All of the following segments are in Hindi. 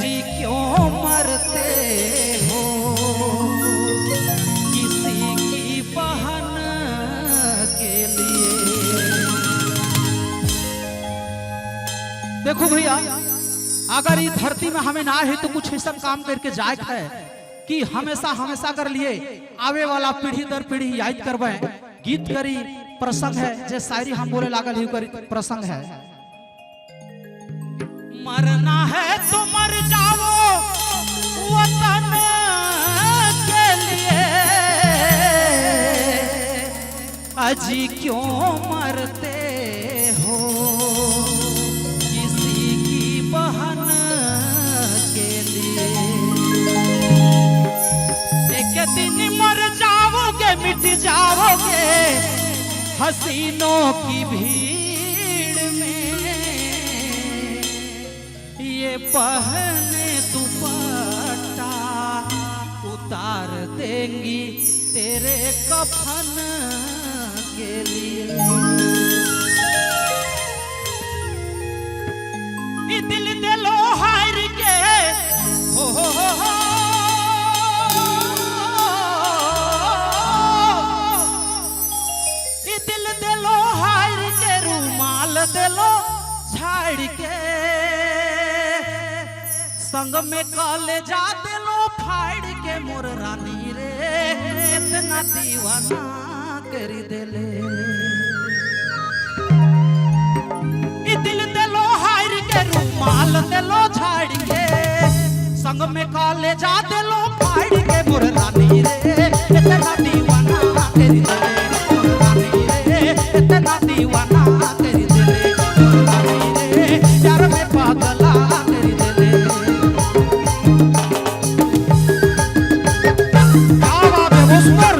ऐसी क्यों मरते हो किसी की बहन के लिए। देखो भैया, अगर ये धरती में हमें ना है तो कुछ ऐसा काम करके जाए है कि हमेशा हमेशा कर लिए आवे वाला पीढ़ी दर पीढ़ी याद करवे। गीत करी प्रसंग है, जे शायरी हम बोले लागल ही करी प्रसंग है। मरना है तो मर जाओ वतन के लिए, अजी क्यों मरते हो किसी की बहन के लिए। एक दिन मर जाओगे मिट जाओगे हसीनों की भीड़ में, ये पहने दुपट्टा उतार देंगी तेरे कफन के लिए। ये दिल दिलो हार के हो दिलो झाड़ के संग में काले जा दिलो फाड़ के मोर रानी रे इतना दीवाना कर दिले। ये दिल दिलो हार के रुमाल दिलो झाड़ के संग में काले जा दिलो फाड़ के मोर रानी रे इतना दीवाना कर दिले। मोर रानी रे इतना दीवाना कर यार मैं पागला कर दिले। क्या बात है वो सुपर।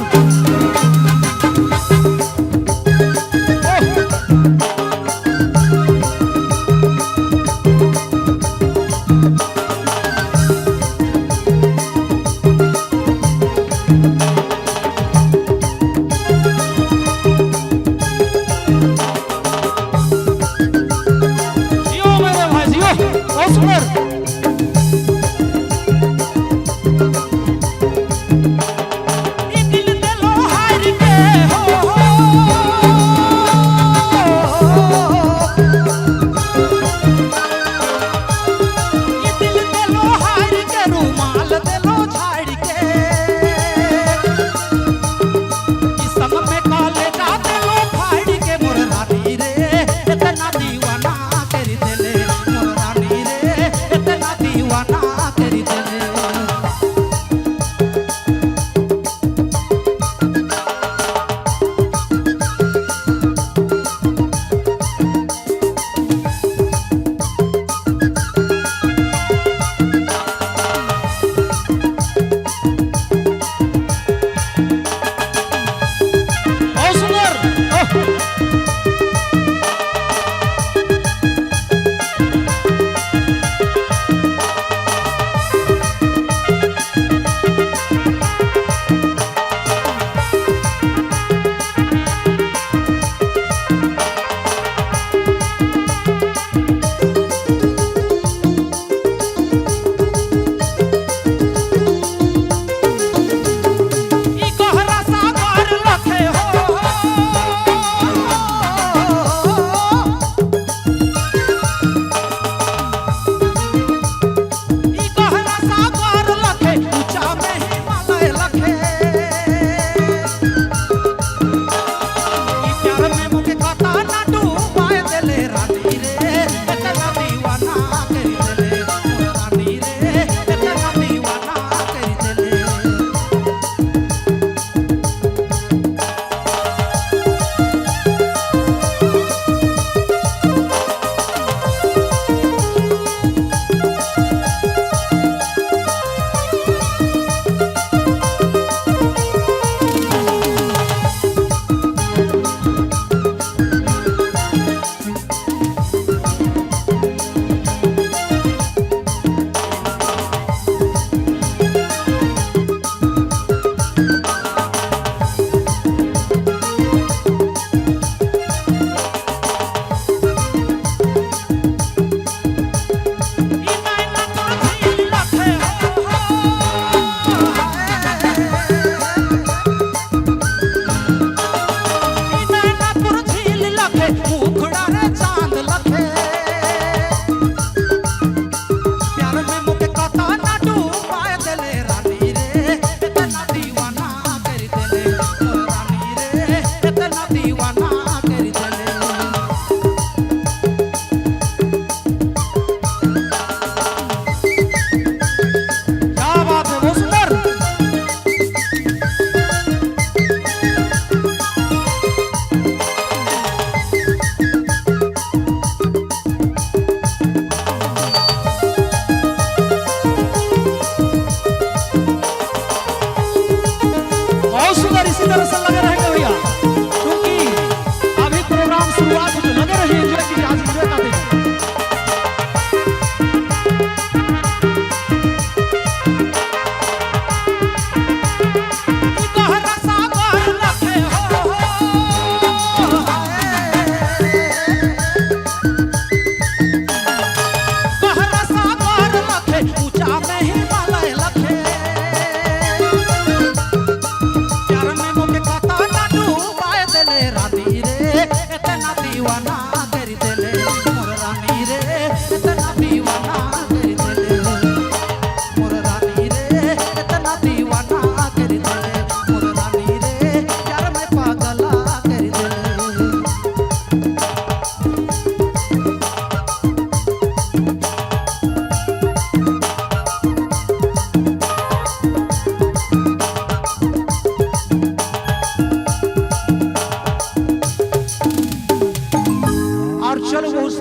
चलो बहुत